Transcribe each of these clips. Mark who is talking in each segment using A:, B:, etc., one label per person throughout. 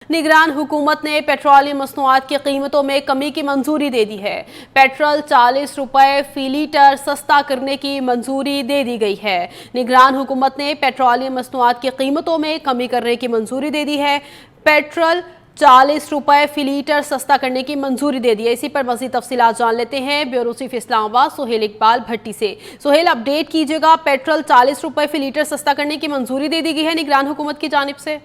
A: निगरान हुकूमत ने पेट्रोलियम मसनूआत की कीमतों में कमी की मंजूरी दे दी है। पेट्रोल 40 रुपये फी लीटर सस्ता करने की मंजूरी दे दी गई है। निगरान हुकूमत ने पेट्रोलियम मसनूआत की कीमतों में कमी करने की मंजूरी दे दी है। पेट्रोल 40 रुपये फी लीटर सस्ता करने की मंजूरी दे दी है। इसी पर मज़ीद तफसीलात जान लेते हैं ब्यूरो चीफ इस्लामाबाद सुहेल इकबाल भट्टी से। सुहेल, अपडेट कीजिएगा, पेट्रोल 40 रुपये फी लीटर सस्ता करने की मंजूरी दे दी गई है निगरान हुकूमत की जानिब से।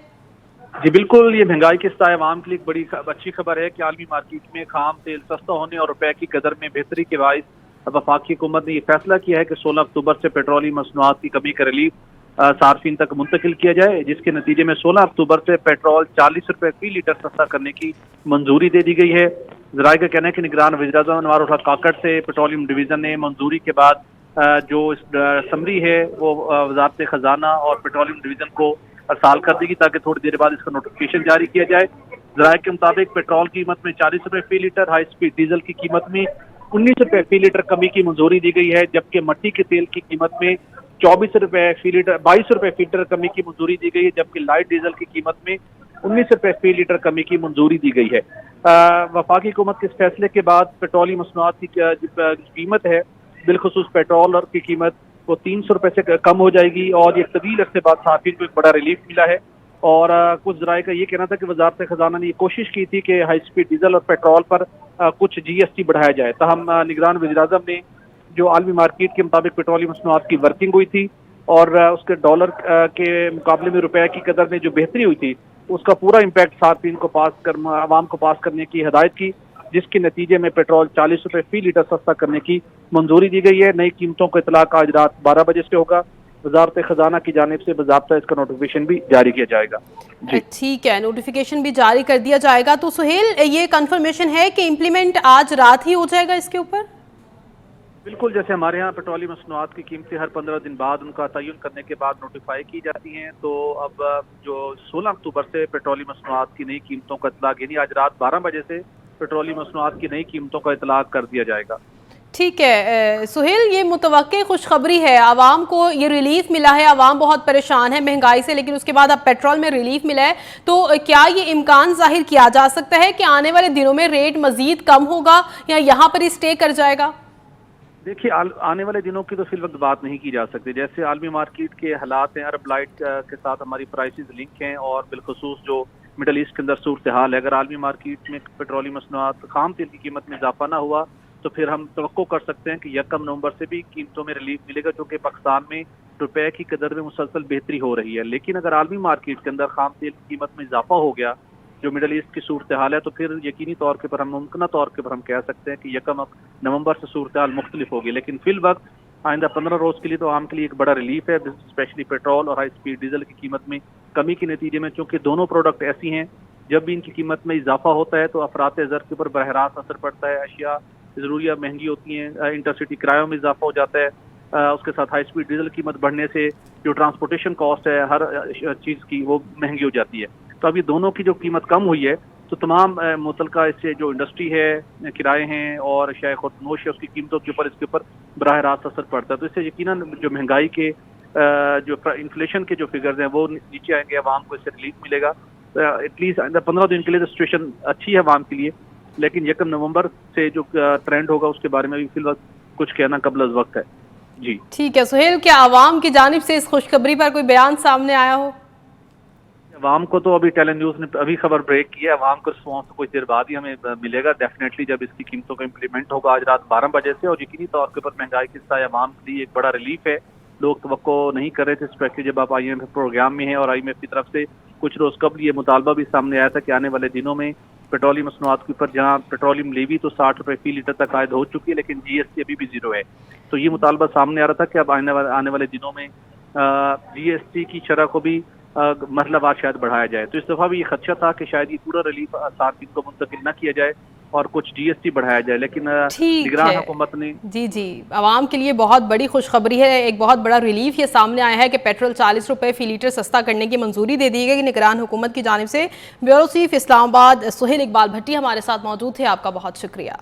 B: जी बिल्कुल, ये महंगाई की सतह अवाम के लिए एक बड़ी अच्छी खबर है कि आलमी मार्केट में खाम तेल सस्ता होने और रुपए की कदर में बेहतरी के बाइस वफाकी हुकूमत ने यह फैसला किया है कि 16 अक्टूबर से पेट्रोलियम मसनूआत की कमी का रिलीफ सार्फिन तक मुंतकिल किया जाए, जिसके नतीजे में 16 अक्टूबर से पेट्रोल 40 रुपये फी लीटर सस्ता करने की मंजूरी दे दी गई है। ज़राए का कहना है कि निगरान वज़ीर-ए-आज़म अनवारुल हक काकड़ से पेट्रोलियम डिवीज़न ने मंजूरी के बाद जो समरी है वो वज़ारत ख़जाना और पेट्रोलियम डिवीज़न को अरसाल कर देगी ताकि थोड़ी देर बाद इसका नोटिफिकेशन जारी किया जाए। ज़राए के मुताबिक पेट्रोल की कीमत में 40 रुपये फी लीटर, हाई स्पीड डीजल की कीमत में 19 रुपये फी लीटर कमी की मंजूरी दी गई है, जबकि मट्टी के तेल की कीमत में 24 रुपये फी लीटर 22 रुपये फी लीटर कमी की मंजूरी दी गई है, जबकि लाइट डीजल की कीमत में 19 रुपये फी लीटर कमी की मंजूरी दी गई है। वफाकी हुकूमत के इस फैसले के बाद पेट्रोलियम मसनूआत की कीमत है, बिलखुसूस पेट्रोल की कीमत वो 300 रुपये से कम हो जाएगी और ये तवील अरसे बाद साफिन को एक बड़ा रिलीफ मिला है। और कुछ ज़राए का ये कहना था कि वज़ारत ख़जाना ने ये कोशिश की थी कि हाई स्पीड डीजल और पेट्रोल पर कुछ GST बढ़ाया जाए, तहम निगरान वज़ीर-ए-आज़म ने जो आलमी मार्केट के मुताबिक पेट्रोलियम मसनूआत की वर्किंग हुई थी और उसके डॉलर के मुकाबले में रुपये की कदर में जो बेहतरी हुई थी उसका पूरा इम्पैक्ट सार्फिन को आवाम को पास करने की हिदायत की, जिसके नतीजे में पेट्रोल 40 रुपये फी लीटर सस्ता करने की मंजूरी दी गई है। नई कीमतों का इतलाक आज रात 12 बजे से होगा। वज़ारत ख़जाना की जानिब से बाज़ाब्ता इसका नोटिफिकेशन भी जारी किया जाएगा। जी
A: ठीक है, नोटिफिकेशन भी जारी कर दिया जाएगा। तो सुहेल, ये कंफर्मेशन है कि इम्प्लीमेंट आज रात ही हो जाएगा इसके ऊपर?
B: बिल्कुल, जैसे हमारे यहाँ पेट्रोलियम मसनूआत की कीमतें हर 15 दिन बाद उनका तयन करने के बाद नोटिफाई की जाती हैं, तो अब जो 16 अक्टूबर से पेट्रोलियम मसनूआत की नई कीमतों का इतलाक यानी आज रात 12 बजे से पेट्रोलियम मसनूआत की नई कीमतों का इतलाक कर दिया जाएगा।
A: ठीक है सुहेल, ये मुतवक्के खुशखबरी है, आवाम को ये रिलीफ मिला है। आवाम बहुत परेशान है महंगाई से, लेकिन उसके बाद अब पेट्रोल में रिलीफ मिला है, तो क्या ये इम्कान जाहिर किया जा सकता है कि आने वाले दिनों में रेट मजीद कम होगा या यहाँ पर ही स्टे कर जाएगा?
B: देखिए, आने वाले दिनों की तो फिल वक्त बात नहीं की जा सकती। जैसे आलमी मार्केट के हालात हैं, अरब लाइट के साथ हमारी प्राइसेस लिंक हैं और बिलखुसूस जो मिडल ईस्ट के अंदर सूरत हाल है, अगर आलमी मार्केट में पेट्रोलियम मसनूआत खाम तेल की कीमत में इजाफा ना हुआ तो फिर हम तवक्को कर सकते हैं कि 1 नवंबर से भी कीमतों में रिलीफ मिलेगा, क्योंकि पाकिस्तान में रुपए की कदर में मुसलसल बेहतरी हो रही है। लेकिन अगर आलमी मार्केट के अंदर खाम तेल की कीमत में इजाफा हो गया जो मिडल ईस्ट की सूरत हाल है, तो फिर यकीनी तौर के पर हम मुमकिन तौर के पर हम कह सकते हैं कि 1 नवंबर से सूरत हाल मुख्तलिफ होगी। लेकिन फिल वक्त आइंदा 15 रोज के लिए तो आम के लिए एक बड़ा रिलीफ है, स्पेशली पेट्रोल और हाई स्पीड डीजल की कीमत में कमी के नतीजे में, चूंकि दोनों प्रोडक्ट ऐसी हैं जब भी इनकी कीमत में इजाफा होता है तो अफरात ज़र के ऊपर बरह रास्त असर पड़ता है, अशिया ज़रूरिया महंगी होती हैं, इंटरसिटी किरायों में इजाफा हो जाता है, उसके साथ हाई स्पीड डीजल की कीमत बढ़ने से जो ट्रांसपोर्टेशन कॉस्ट है हर चीज़ की वो महंगी हो जाती है। तो अभी दोनों की जो कीमत कम हुई है तो तमाम मुतलका इससे जो इंडस्ट्री है, किराए हैं और शायद खुदनोश है, उसकी कीमतों के ऊपर इसके ऊपर बराह रास्त असर पड़ता है। तो इससे यकीनन जो महंगाई के जो इन्फ्लेशन के जो फिगर्स हैं वो नीचे आएंगे, आवाम को इससे रिलीफ मिलेगा। एटलीस्ट 15 दिन के लिए तो सिचुएशन अच्छी है आवाम के लिए, लेकिन 1 नवंबर से जो ट्रेंड होगा उसके बारे में भी फिलहाल कुछ कहना कबल वक्त है। जी
A: ठीक है सुहेल, क्या आवाम की जानिब से इस खुशखबरी पर कोई बयान सामने आया हो?
B: अवाम को तो अभी टेली न्यूज़ ने अभी खबर ब्रेक की है, अवाम को रिस्पॉन्स कुछ देर बाद ही हमें मिलेगा डेफिनेटली, जब इसकी कीमतों का इम्प्लीमेंट होगा आज रात 12 बजे से। और यकीनी तौर के ऊपर महंगाई की सतह अवाम के लिए एक बड़ा रिलीफ है। लोग तवक्को नहीं कर रहे थे, स्पेशली जब आप IMF प्रोग्राम में हैं और IMF की तरफ से कुछ रोज कबल ये मुतालबा भी सामने आया था कि आने वाले दिनों में पेट्रोलियम मसनूआत के ऊपर जहाँ पेट्रोलियम लेवी तो 60 रुपये फी लीटर तक आयद हो चुकी है, लेकिन GST अभी भी 0 है। तो ये मुतालबा सामने आ रहा था कि अब आने वाले दिनों में GST की शरह को भी मरहलावार शायद बढ़ाया जाए। तो इस दफ़ा भी ये खदशा था कि शायद ये पूरा रिलीफ सार्फिन को मुंतकिल न किया जाए और कुछ GST बढ़ाया जाए, लेकिन निगरान हुकूमत ने
A: जी आवाम के लिए बहुत बड़ी खुशखबरी है, एक बहुत बड़ा रिलीफ ये सामने आया है कि पेट्रोल 40 रुपये फी लीटर सस्ता करने की मंजूरी दे दी गई निगरान हुकूमत की जानिब से। ब्यूरो चीफ इस्लामाबाद सुहेल इकबाल भट्टी हमारे साथ मौजूद थे, आपका बहुत शुक्रिया।